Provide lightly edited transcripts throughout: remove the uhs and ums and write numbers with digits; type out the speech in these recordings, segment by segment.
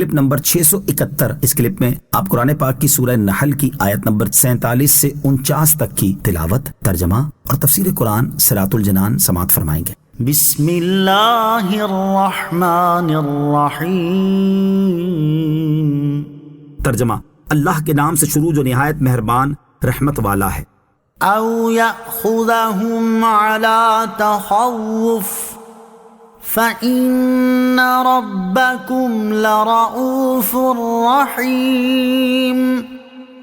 Clip number 671۔ اس clip میں آپ قرآن پاک کی سورہ نحل کی آیت نمبر 47 سے 49 تک کی تلاوت، ترجمہ اور تفسیر قرآن صراط الجنان سماعت فرمائیں گے۔ بسم اللہ الرحمن الرحیم۔ ترجمہ: اللہ کے نام سے شروع جو نہایت مہربان رحمت والا ہے۔ او یأخذہم علی تخوف فإن ربکم لرؤوف رحیم۔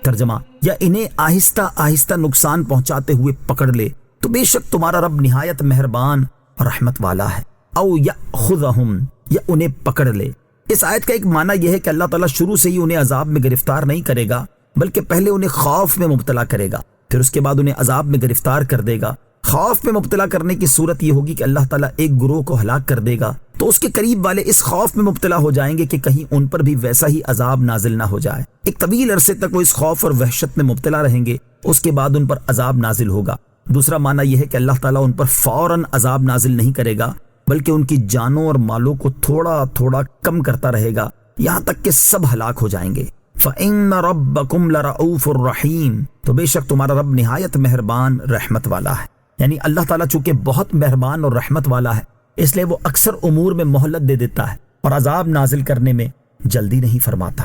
ترجمہ: یا انہیں آہستہ آہستہ نقصان پہنچاتے ہوئے پکڑ لے تو بے شک تمہارا رب نہایت مہربان اور رحمت والا ہے۔ او یأخذہم، یا انہیں پکڑ لے۔ اس آیت کا ایک معنی یہ ہے کہ اللہ تعالیٰ شروع سے ہی انہیں عذاب میں گرفتار نہیں کرے گا، بلکہ پہلے انہیں خوف میں مبتلا کرے گا، پھر اس کے بعد انہیں عذاب میں گرفتار کر دے گا۔ خوف میں مبتلا کرنے کی صورت یہ ہوگی کہ اللہ تعالیٰ ایک گروہ کو ہلاک کر دے گا تو اس کے قریب والے اس خوف میں مبتلا ہو جائیں گے کہ کہیں ان پر بھی ویسا ہی عذاب نازل نہ ہو جائے۔ ایک طویل عرصے تک وہ اس خوف اور وحشت میں مبتلا رہیں گے، اس کے بعد ان پر عذاب نازل ہوگا۔ دوسرا معنی یہ ہے کہ اللہ تعالیٰ ان پر فوراً عذاب نازل نہیں کرے گا، بلکہ ان کی جانوں اور مالوں کو تھوڑا تھوڑا کم کرتا رہے گا یہاں تک کہ سب ہلاک ہو جائیں گے۔ فَإِنَّ رَبَّكُمْ لَرَؤُوفٌ رَحِيمٌ، تو بے شک تمہارا رب نہایت مہربان رحمت والا ہے۔ یعنی اللہ تعالیٰ چونکہ بہت مہربان اور رحمت والا ہے، اس لیے وہ اکثر امور میں مہلت دے دیتا ہے اور عذاب نازل کرنے میں جلدی نہیں فرماتا۔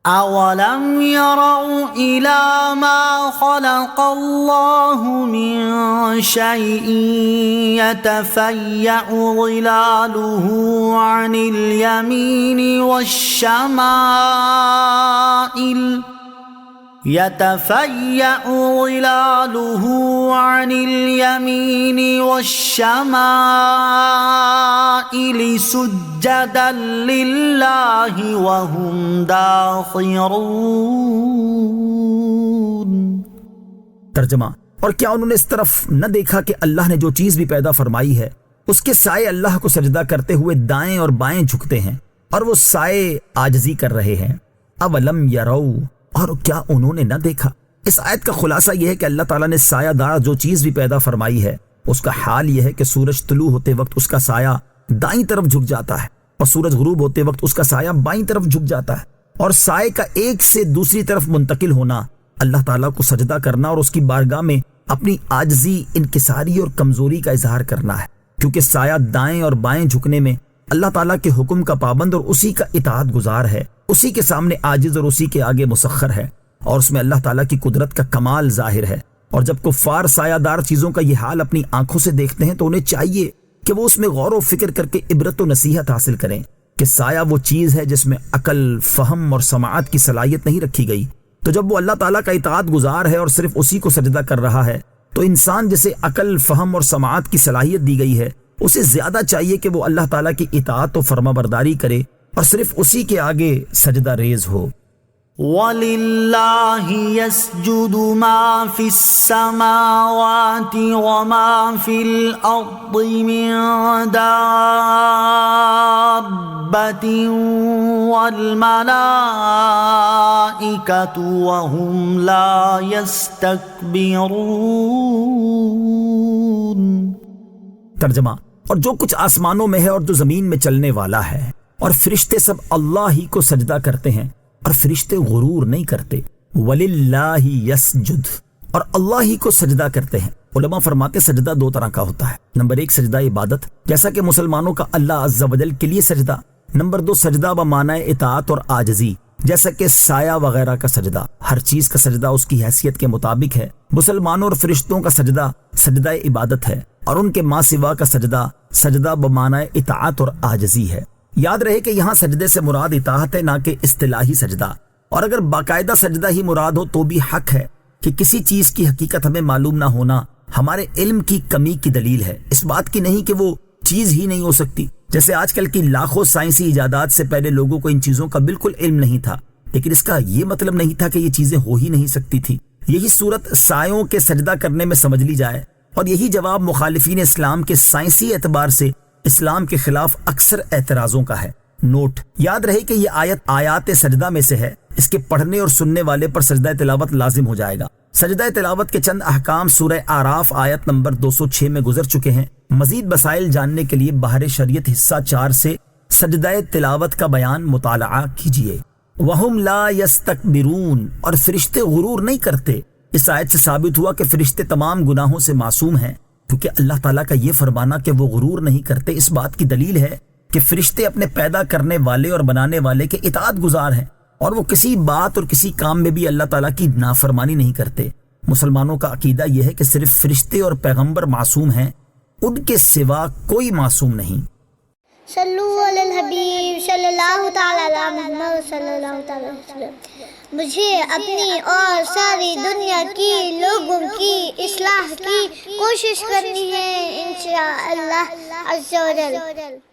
اولم يروا الى ما خلق الله من شيء يتفيأ ظلاله عن اليمين والشمائل يتفيأ ظلاله عن اليمين والشمائل سجدا لله وهم داخرون۔ ترجمہ: اور کیا انہوں نے اس طرف نہ دیکھا کہ اللہ نے جو چیز بھی پیدا فرمائی ہے اس کے سائے اللہ کو سجدہ کرتے ہوئے دائیں اور بائیں جھکتے ہیں اور وہ سائے عاجزی کر رہے ہیں۔ اولم یروا، اور کیا انہوں نے نہ دیکھا؟ اس آیت کا خلاصہ یہ ہے کہ اللہ تعالیٰ نے سایہ دار جو چیز بھی پیدا فرمائی ہے اس کا حال یہ ہے کہ سورج طلوع ہوتے وقت اس کا سایہ دائیں طرف جھک جاتا ہے اور سورج غروب ہوتے وقت اس کا سایہ بائیں طرف جھک جاتا ہے، اور سائے کا ایک سے دوسری طرف منتقل ہونا اللہ تعالیٰ کو سجدہ کرنا اور اس کی بارگاہ میں اپنی عاجزی، انکساری اور کمزوری کا اظہار کرنا ہے، کیونکہ سایہ دائیں اور بائیں جھکنے میں اللہ تعالیٰ کے حکم کا پابند اور اسی کا اطاعت گزار ہے، اسی کے سامنے عاجز اور اسی کے آگے مسخر ہے، اور اس میں اللہ تعالیٰ کی قدرت کا کمال ظاہر ہے۔ اور جب کفار سایہ دار چیزوں کا یہ حال اپنی آنکھوں سے دیکھتے ہیں تو انہیں چاہیے کہ وہ اس میں غور و فکر کر کے عبرت و نصیحت حاصل کریں کہ سایہ وہ چیز ہے جس میں عقل، فہم اور سماعت کی صلاحیت نہیں رکھی گئی، تو جب وہ اللہ تعالیٰ کا اطاعت گزار ہے اور صرف اسی کو سجدہ کر رہا ہے تو انسان جسے عقل، فہم اور سماعت کی صلاحیت دی گئی ہے اسے زیادہ چاہیے کہ وہ اللہ تعالیٰ کی اطاعت و فرما برداری کرے اور صرف اسی کے آگے سجدہ ریز ہو۔ وَلِلَّهِ يَسْجُدُ مَا فِي السَّمَاوَاتِ وَمَا فِي الْأَرْضِ مِن دَابَّةٍ وَالْمَلَائِكَةُ وَهُمْ لَا يَسْتَكْبِرُونَ۔ ترجمہ: اور جو کچھ آسمانوں میں ہے اور جو زمین میں چلنے والا ہے، اور فرشتے سب اللہ ہی کو سجدہ کرتے ہیں اور فرشتے غرور نہیں کرتے۔ وَلِلَّهِ يَسْجُدُ، اور اللہ ہی کو سجدہ کرتے ہیں۔ علماء فرماتے سجدہ دو طرح کا ہوتا ہے، نمبر 1 سجدہ عبادت، جیسا کہ مسلمانوں کا اللہ عز و جل کے لیے سجدہ، نمبر 2 سجدہ بمعنی اطاعت اور عاجزی، جیسا کہ سایہ وغیرہ کا سجدہ۔ ہر چیز کا سجدہ اس کی حیثیت کے مطابق ہے۔ مسلمانوں اور فرشتوں کا سجدہ سجدہ عبادت ہے، اور ان کے ماں سوا کا سجدہ سجدہ بمعنی اطاعت اور عاجزی ہے۔ یاد رہے کہ یہاں سجدے سے مراد اطاعت ہے، نہ کہ اصطلاحی سجدہ، اور اگر باقاعدہ سجدہ ہی مراد ہو تو بھی حق ہے کہ کسی چیز کی حقیقت ہمیں معلوم نہ ہونا ہمارے علم کی کمی کی دلیل ہے، اس بات کی نہیں کہ وہ چیز ہی نہیں ہو سکتی۔ جیسے آج کل کی لاکھوں سائنسی ایجادات سے پہلے لوگوں کو ان چیزوں کا بالکل علم نہیں تھا، لیکن اس کا یہ مطلب نہیں تھا کہ یہ چیزیں ہو ہی نہیں سکتی تھی۔ یہی صورت سایوں کے سجدہ کرنے میں سمجھ لی جائے، اور یہی جواب مخالفین اسلام کے سائنسی اعتبار سے اسلام کے خلاف اکثر اعتراضوں کا ہے۔ نوٹ: یاد رہے کہ یہ آیات سجدہ میں سے ہے، اس کے پڑھنے اور سننے والے پر سجدہ تلاوت لازم ہو جائے گا۔ سجدہ تلاوت کے چند احکام سورہ اعراف آیت نمبر 206 میں گزر چکے ہیں۔ مزید مسائل جاننے کے لیے بحر شریعت حصہ 4 سے سجدہ تلاوت کا بیان مطالعہ کیجئے۔ وَهُمْ لَا يَسْتَكْبِرُونَ، اور فرشتے غرور نہیں کرتے۔ اس آیت سے ثابت ہوا کہ فرشتے تمام گناہوں سے معصوم ہیں، کیونکہ اللہ تعالیٰ کا یہ فرمانا کہ وہ غرور نہیں کرتے اس بات کی دلیل ہے کہ فرشتے اپنے پیدا کرنے والے اور بنانے والے کے اطاعت گزار ہیں، اور وہ کسی بات اور کسی کام میں بھی اللہ تعالیٰ کی نافرمانی نہیں کرتے۔ مسلمانوں کا عقیدہ یہ ہے کہ صرف فرشتے اور پیغمبر معصوم ہیں، ان کے سوا کوئی معصوم نہیں۔ صلو علی الحبیب صلی اللہ تعالی علی محمد صلی اللہ تعالی علیہ وسلم۔ مجھے اپنی اور ساری دنیا کی لوگوں کی اصلاح کی کوشش کرنی ہے انشاءاللہ عز و جل۔